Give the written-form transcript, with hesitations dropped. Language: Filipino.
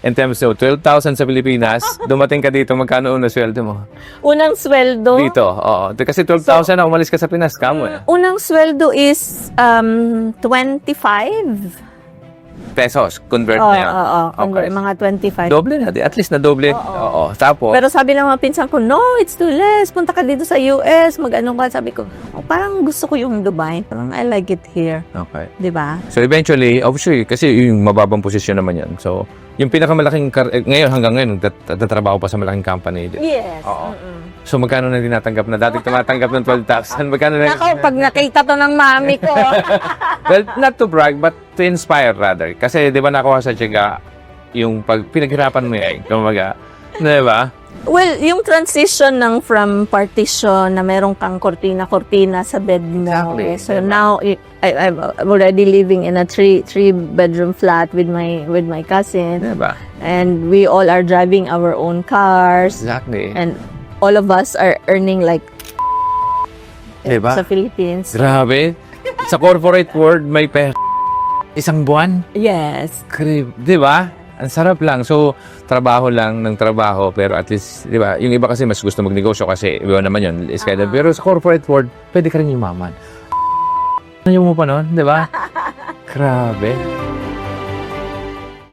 In terms of 12,000 sa Pilipinas, dumating ka dito, magkano unang sweldo mo? Unang sweldo? Dito, oo. Kasi 12,000 na umalis ka sa Pinas, kamo eh. Unang sweldo is 25. Pesos, convert Oo, na yan. convert, mga 25. Doble na, at least na doble. Oo. Tapos, Pero sabi ng mga pinsan ko, no, it's too less. Punta ka dito sa US, mag-ano ka. Sabi ko, parang gusto ko yung Dubai. Parang I like it here. okay. Di ba? So eventually, obviously, kasi yung mababang posisyon naman yan. So, yung pinakamalaking, ngayon hanggang ngayon, nagtatrabaho pa sa malaking company. Yes. Oo. So, magkano na tinatanggap na? Dati tumatanggap ng 12,000. Magkano na? Nako, pag nakita to ng mami ko. Well, not to brag, but to inspire rather. Kasi, di ba nakuha sa tiyaga, yung pag pinaghirapan mo yan, kumaga, di ba? Well, yung transition ng from partition na meron kang kortina sa bed mo. Exactly. So now I'm already living in a three bedroom flat with my cousin, Di ba? and we all are driving our own cars, Exactly. and all of us are earning like Diba? sa Philippines. Grabe. Sa corporate world, may pera. Isang buwan? Yes. Di ba? Ang sarap lang. So, trabaho lang ng trabaho, pero at least, di ba, yung iba kasi mas gusto magnegosyo kasi, iba naman yun, is kind of, pero sa corporate world, pwede ka rin yumaman. Ano mo pa nun, di ba? Grabe.